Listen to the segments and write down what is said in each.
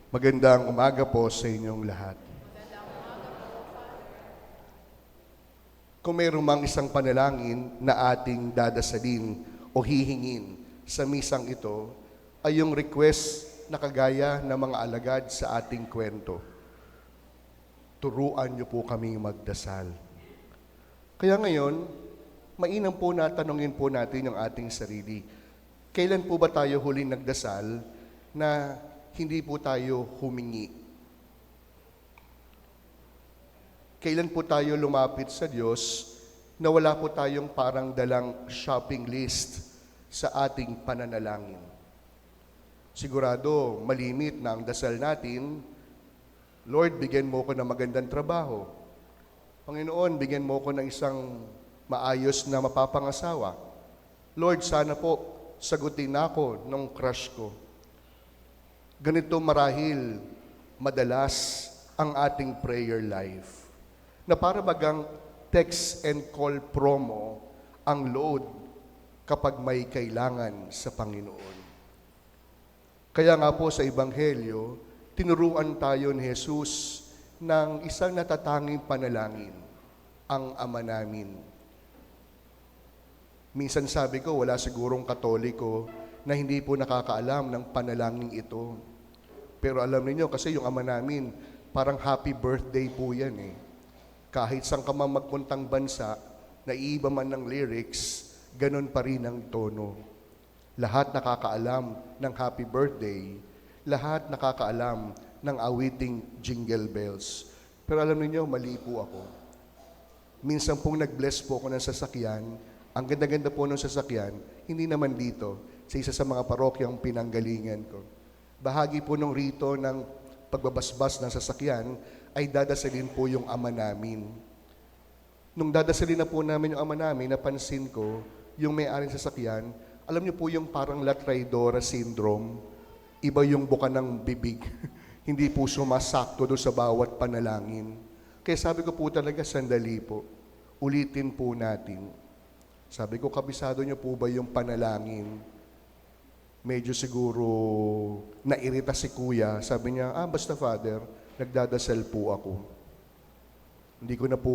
Magandang umaga po sa inyong lahat. Kung mayroong mang isang panalangin na ating dadasalin o hihingin sa misang ito, ay yung request na kagaya ng mga alagad sa ating kwento. Turuan niyo po kami magdasal. Kaya ngayon, mainam po na tanungin po natin yung ating sarili. Kailan po ba tayo huling nagdasal na hindi po tayo humingi? Kailan po tayo lumapit sa Diyos na wala po tayong parang dalang shopping list sa ating pananalangin? Sigurado, malimit na ang dasal natin, Lord, bigyan mo ko ng magandang trabaho. Panginoon, bigyan mo ko ng isang maayos na mapapangasawa. Lord, sana po, sagutin ako ng crush ko. Ganito marahil madalas ang ating prayer life, na para bagang text and call promo ang load kapag may kailangan sa Panginoon. Kaya nga po sa Ebanghelyo, tinuruan tayo ni Jesus ng isang natatanging panalangin, ang Ama namin. Minsan sabi ko, wala sigurong Katoliko na hindi po nakakaalam ng panalangin ito. Pero alam niyo kasi yung Ama namin, parang happy birthday po yan eh. Kahit saan ka man magpuntang bansa, naiiba man ng lyrics, ganun pa rin ang tono. Lahat nakakaalam ng happy birthday, lahat nakakaalam ng awiting jingle bells. Pero alam niyo, mali po ako. Minsan pong nag-bless po ako ng sasakyan, ang ganda-ganda po ng sasakyan, hindi naman dito, sa isa sa mga parokyang pinanggalingan ko. Bahagi po ng rito ng pagbabasbas ng sasakyan ay dadasalin po yung Ama namin. Nung dadasalin na po namin yung Ama namin, napansin ko yung may-aring sasakyan, alam niyo po yung parang Latraidora syndrome, iba yung buka ng bibig, hindi po sumasakto doon sa bawat panalangin. Kaya sabi ko po talaga, sandali po, ulitin po natin. Sabi ko, kabisado niyo po ba yung panalangin? Medyo siguro nairita si kuya. Sabi niya, basta Father, nagdadasal po ako. Hindi ko na po,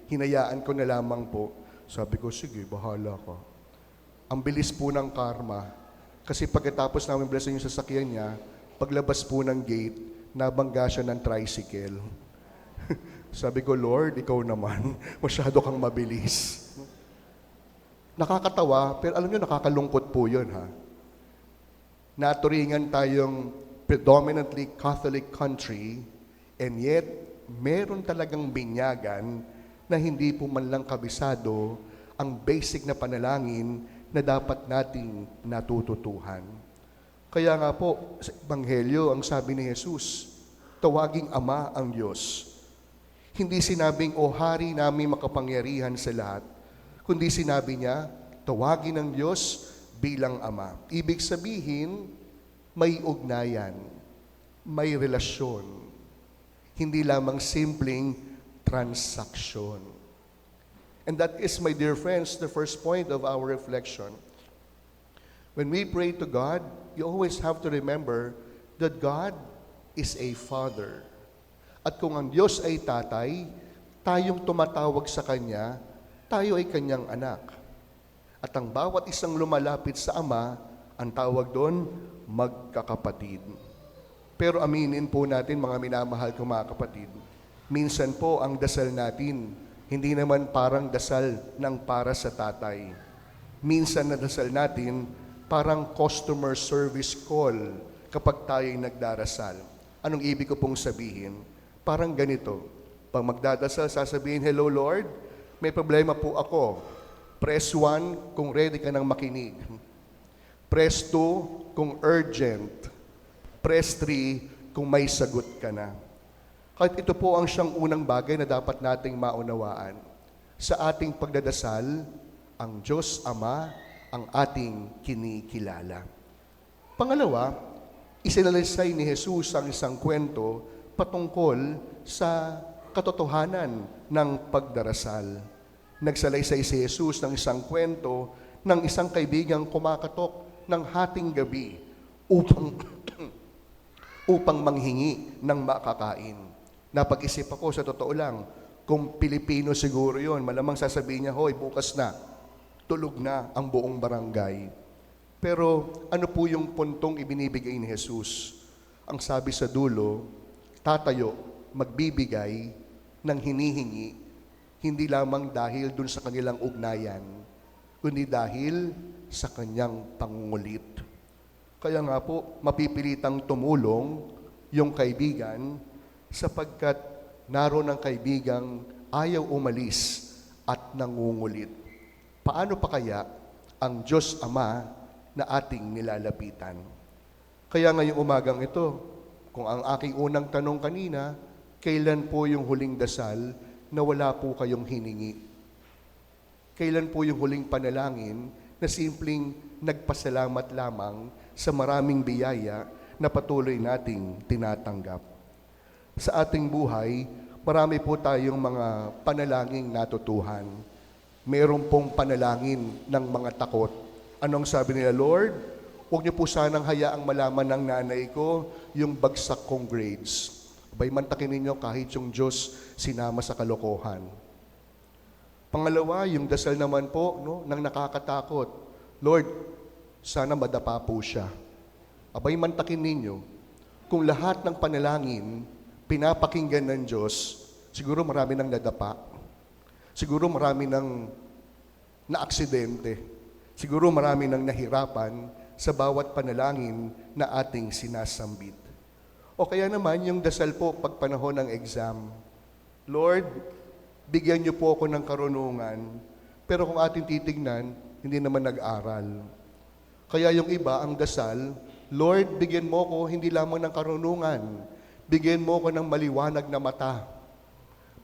hinayaan ko na lamang po. Sabi ko, sige, bahala ka. Ang bilis po ng karma. Kasi pagkatapos namin blessin yung sasakyan niya, paglabas po ng gate, nabangga siya ng tricycle. Sabi ko, Lord, ikaw naman, masyado kang mabilis. Nakakatawa, pero alam niyo, nakakalungkot po yun, ha? Naturingan tayong predominantly Catholic country, and yet, meron talagang binyagan na hindi po man lang kabisado ang basic na panalangin na dapat nating natututuhan. Kaya nga po, sa Ebanghelyo, ang sabi ni Jesus, tawaging Ama ang Diyos. Hindi sinabing, O Hari namin makapangyarihan sa lahat, kundi sinabi niya, tawagin ng Diyos bilang Ama. Ibig sabihin, may ugnayan, may relasyon, hindi lamang simpleng transaksyon. And that is, my dear friends, the first point of our reflection. When we pray to God, you always have to remember that God is a Father. At kung ang Diyos ay tatay, tayong tumatawag sa Kanya, tayo ay Kanyang anak. At ang bawat isang lumalapit sa Ama, ang tawag doon, magkakapatid. Pero aminin po natin, mga minamahal kong mga kapatid, minsan po ang dasal natin, hindi naman parang dasal ng para sa tatay. Minsan na dasal natin, parang customer service call kapag tayo'y nagdarasal. Anong ibig ko pong sabihin? Parang ganito, pag magdadasal, sasabihin, Hello Lord, may problema po ako. Press 1 kung ready ka nang makinig. Press 2 kung urgent. Press 3 kung may sagot ka na. Kahit ito po ang siyang unang bagay na dapat nating maunawaan. Sa ating pagdadasal, ang Diyos Ama ang ating kinikilala. Pangalawa, isinalaysay ni Jesus ang isang kwento patungkol sa katotohanan ng pagdarasal. Nagsalaysay si Jesus ng isang kwento ng isang kaibigang kumakatok ng hating gabi upang upang manghingi ng makakain. Napag-isip ako, sa totoo lang, kung Pilipino siguro yon, malamang sasabihin niya, hoy, bukas na, tulog na ang buong barangay. Pero ano po yung puntong ibinibigay ni Jesus? Ang sabi sa dulo, tatayo, magbibigay ng hinihingi, hindi lamang dahil dun sa kanilang ugnayan, kundi dahil sa kanyang pangungulit. Kaya nga po, mapipilitang tumulong yung kaibigan sapagkat naroon ang kaibigang ayaw umalis at nangungulit. Paano pa kaya ang Diyos Ama na ating nilalapitan? Kaya ngayong umagang ito, kung ang aking unang tanong kanina, kailan po yung huling dasal na wala po kayong hiningi? Kailan po yung huling panalangin na simpleng nagpasalamat lamang sa maraming biyaya na patuloy nating tinatanggap? Sa ating buhay, marami po tayong mga panalangin natutuhan. Meron pong panalangin ng mga takot. Anong sabi nila, Lord, huwag niyo po sanang hayaang malaman ng nanay ko yung bagsak kong grades. Abay, mantakin ninyo kahit yung Diyos sinama sa kalokohan. Pangalawa, yung dasal naman po ng nakakatakot. Lord, sana madapa po siya. Abay, mantakin ninyo, kung lahat ng panalangin pinapakinggan ng Diyos, siguro marami nang nadapa. Siguro marami nang naaksidente. Siguro marami nang nahirapan sa bawat panalangin na ating sinasambit. O kaya naman yung dasal po pag panahon ng exam. Lord, bigyan niyo po ako ng karunungan, pero kung ating titignan, hindi naman nag-aral. Kaya yung iba, ang dasal, Lord, bigyan mo ko hindi lamang ng karunungan, bigyan mo ko ng maliwanag na mata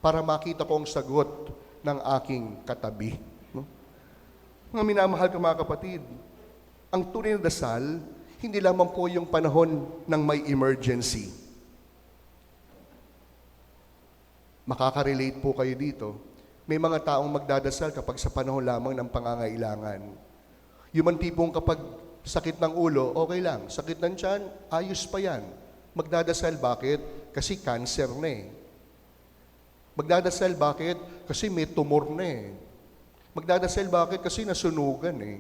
para makita ko ang sagot ng aking katabi. No? Mga minamahal ko mga kapatid, ang tunay na dasal, hindi lamang po yung panahon ng may emergency. Makaka-relate po kayo dito. May mga taong magdadasal kapag sa panahon lamang ng pangangailangan. Yung man tipong kapag sakit ng ulo, okay lang. Sakit ng tiyan, ayos pa yan. Magdadasal, bakit? Kasi cancer na eh. Magdadasal, bakit? Kasi may tumor na eh. Magdadasal, bakit? Kasi nasunugan eh.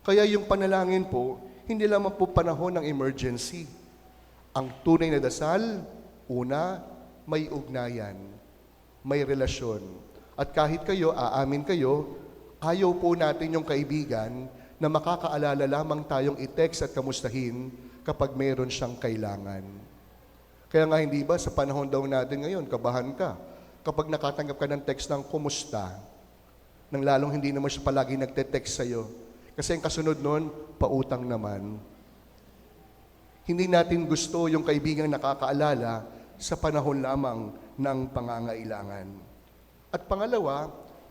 Kaya yung panalangin po, hindi lamang po panahon ng emergency. Ang tunay na dasal, una, may ugnayan, may relasyon. At kahit kayo, aamin kayo, ayaw po natin yung kaibigan na makakaalala lamang tayong i-text at kamustahin kapag mayroon siyang kailangan. Kaya nga hindi ba, sa panahon daw natin ngayon, kabahan ka. Kapag nakatanggap ka ng text ng kumusta, nang lalong hindi naman siya palagi nagte-text sa'yo. Kasi ang kasunod nun, pautang naman. Hindi natin gusto yung kaibigang nakakaalala sa panahon lamang ng pangangailangan. At pangalawa,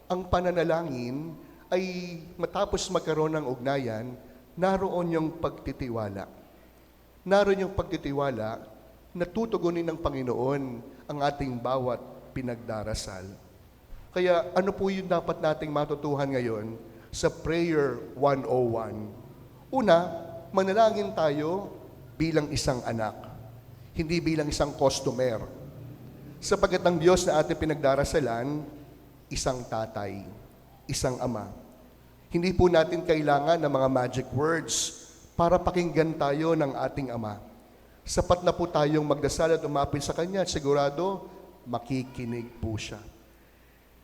ang pananalangin ay matapos magkaroon ng ugnayan, naroon yung pagtitiwala. Naroon yung pagtitiwala na tutugunin ng Panginoon ang ating bawat pinagdarasal. Kaya ano po yung dapat nating matutuhan ngayon sa Prayer 101? Una, manalangin tayo bilang isang anak. Hindi bilang isang customer. Sapagkat ang Diyos na ating pinagdarasalan, isang tatay, isang ama. Hindi po natin kailangan ng mga magic words para pakinggan tayo ng ating ama. Sapat na po tayong magdasal at umapit sa Kanya at sigurado, makikinig po siya.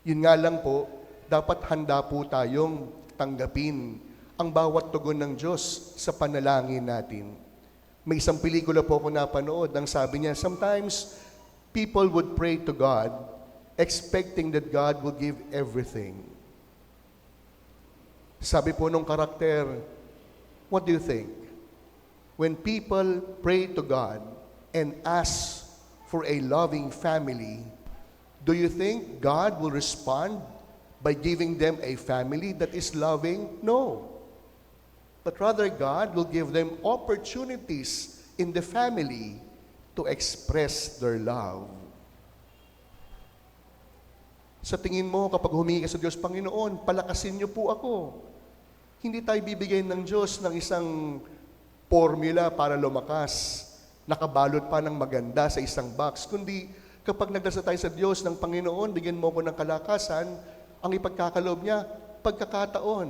Yun nga lang po, dapat handa po tayong tanggapin ang bawat tugon ng Diyos sa panalangin natin. May isang pelikula po ako napanood, ang sabi niya, sometimes people would pray to God expecting that God will give everything. Sabi po nung karakter, what do you think? When people pray to God and ask for a loving family, do you think God will respond by giving them a family that is loving? No. But rather, God will give them opportunities in the family to express their love. Sa tingin mo, kapag humingi ka sa Diyos, Panginoon, palakasin niyo po ako. Hindi tayo bibigyan ng Diyos ng isang formula para lumakas. nakabalot pa ng maganda sa isang box, kundi kapag nagdasal tayo sa Diyos ng Panginoon, bigyan mo ko ng kalakasan, ang ipagkakaloob niya, pagkakataon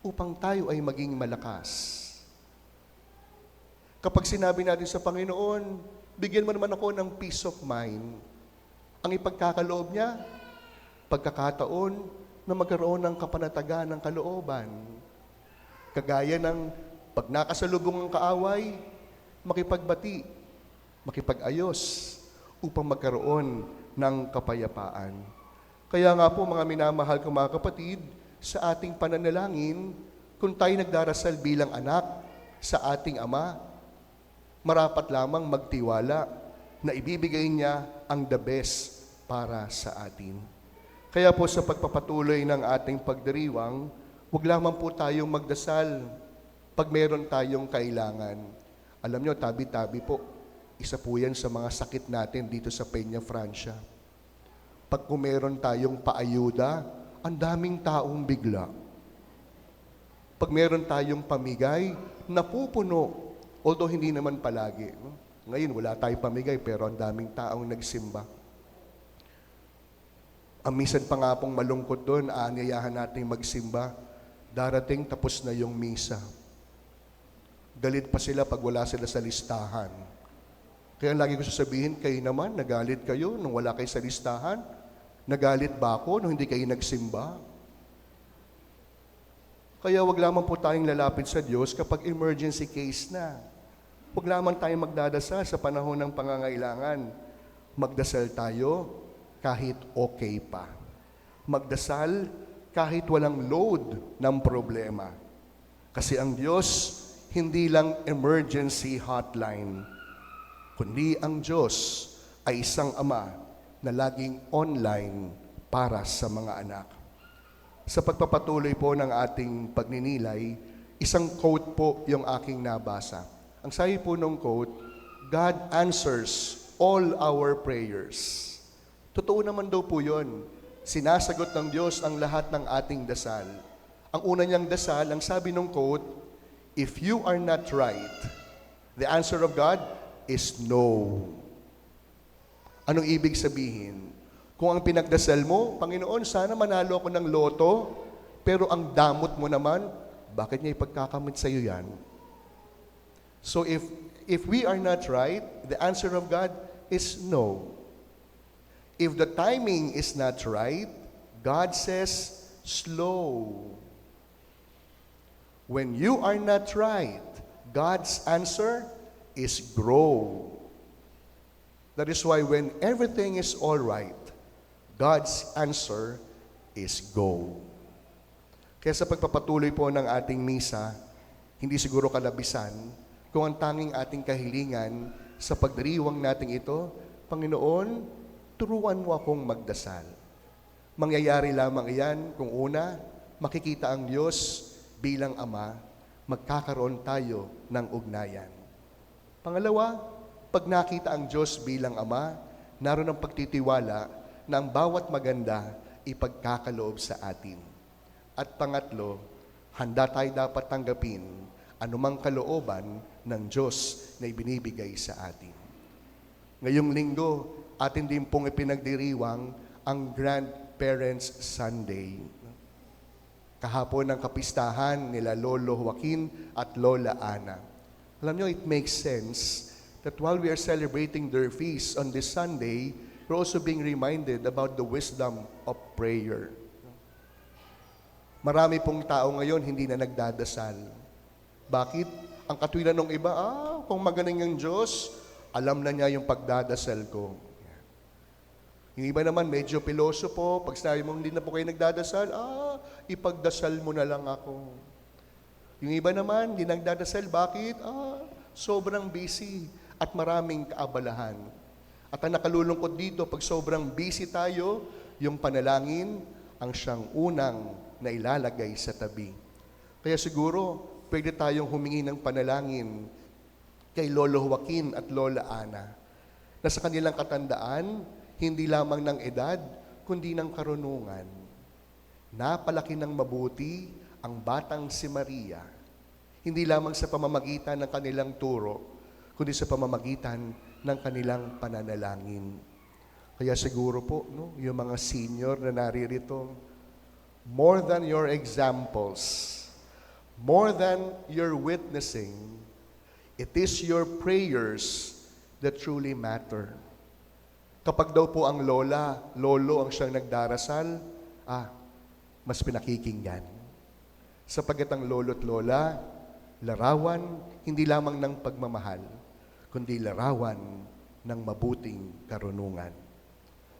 upang tayo ay maging malakas. Kapag sinabi natin sa Panginoon, bigyan mo naman ako ng peace of mind, ang ipagkakaloob niya, pagkakataon na magkaroon ng kapanatagan ng kalooban. Kagaya ng pag nakasalubong ang kaaway, makipagbati, makipag-ayos, upang magkaroon ng kapayapaan. Kaya nga po mga minamahal kong mga kapatid, sa ating pananalangin, kung tayo nagdarasal bilang anak sa ating Ama, marapat lamang magtiwala na ibibigay niya ang the best para sa atin. Kaya po sa pagpapatuloy ng ating pagdiriwang, huwag lamang po tayong magdasal pag meron tayong kailangan. Alam nyo, tabi-tabi po, isa po yan sa mga sakit natin dito sa Peña Francia. Pag kung meron tayong paayuda, ang daming taong bigla. Pag meron tayong pamigay, napupuno. Although hindi naman palagi. No? Ngayon, wala tayong pamigay, pero ang daming taong nagsimba. Ang minsan pa nga pong malungkot doon, aanyayahan natin magsimba, darating tapos na yung misa. Galit pa sila pag wala sila sa listahan. Kaya lagi ko sasabihin, kayo naman, nagalit kayo nung wala kayo sa listahan? Nagalit ba ako nung hindi kayo nagsimba? Kaya wag lamang po tayong lalapit sa Diyos kapag emergency case na. Wag lamang tayong magdadasal sa panahon ng pangangailangan. Magdasal tayo kahit okay pa. Magdasal kahit walang load ng problema. Kasi ang Diyos, hindi lang emergency hotline, kundi ang Diyos ay isang Ama na laging online para sa mga anak. Sa pagpapatuloy po ng ating pagninilay, isang quote po yung aking nabasa. Ang sabi po ng quote, God answers all our prayers. Totoo naman daw po yun. Sinasagot ng Diyos ang lahat ng ating dasal. Ang una niyang dasal, ang sabi ng quote, if you are not right, the answer of God is no. Anong ibig sabihin? Kung ang pinagdasal mo, Panginoon, sana manalo ako ng loto, pero ang damot mo naman, bakit niya ipagkakamit sa iyo yan? So if we are not right, the answer of God is no. If the timing is not right, God says, slow. When you are not right, God's answer is grow. That is why when everything is all right, God's answer is go. Kaya sa pagpapatuloy po ng ating misa, hindi siguro kalabisan kung ang tanging ating kahilingan sa pagdiriwang nating ito, Panginoon, turuan mo akong magdasal. Mangyayari lamang iyan kung una, makikita ang Diyos bilang Ama, magkakaroon tayo ng ugnayan. Pangalawa, pag nakita ang Diyos bilang Ama, naroon ang pagtitiwala na ang bawat maganda ipagkakaloob sa atin. At pangatlo, handa tayo dapat tanggapin anumang kalooban ng Diyos na ibinibigay sa atin. Ngayong linggo, atin din pong ipinagdiriwang ang Grandparents' Sunday. Kahapon ng kapistahan nila Lolo Joaquin at Lola Ana. Alam nyo, it makes sense that while we are celebrating their feast on this Sunday, we're also being reminded about the wisdom of prayer. Marami pong tao ngayon hindi na nagdadasal. Bakit? Ang katwiran ng iba, kung magaling ang Diyos, alam na niya yung pagdadasal ko. Yung iba naman, medyo piloso po. Pag sinabi mo, hindi na po kayo nagdadasal, ipagdasal mo na lang ako. Yung iba naman, hindi nagdadasal. Bakit? Sobrang busy at maraming kaabalahan. At ang nakalulungkot dito, pag sobrang busy tayo, yung panalangin ang siyang unang na ilalagay sa tabi. Kaya siguro, pwede tayong humingi ng panalangin kay Lolo Joaquin at Lola Ana na sa kanilang katandaan, hindi lamang ng edad, kundi ng karunungan. Napalaki ng mabuti ang batang si Maria, hindi lamang sa pamamagitan ng kanilang turo, kundi sa pamamagitan ng kanilang pananalangin. Kaya siguro po, no, yung mga senior na naririto, more than your examples, more than your witnessing, it is your prayers that truly matter. Kapag daw po ang lola, lolo ang siyang nagdarasal, mas pinakikinggan. Sapagkat ang lolo't lola, larawan hindi lamang ng pagmamahal, kundi larawan ng mabuting karunungan.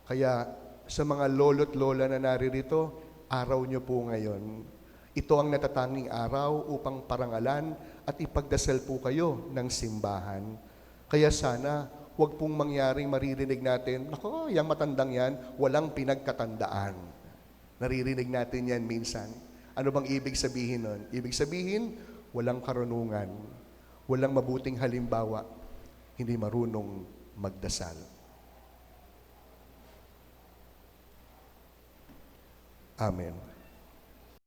Kaya sa mga lolo't lola na naririto, araw niyo po ngayon. Ito ang natatanging araw upang parangalan at ipagdasal po kayo ng simbahan. Kaya sana, huwag pong mangyaring maririnig natin, "Nako, yung matandang yan, walang pinagkatandaan." Naririnig natin yan minsan. Ano bang ibig sabihin nun? Ibig sabihin, walang karunungan, walang mabuting halimbawa, hindi marunong magdasal. Amen.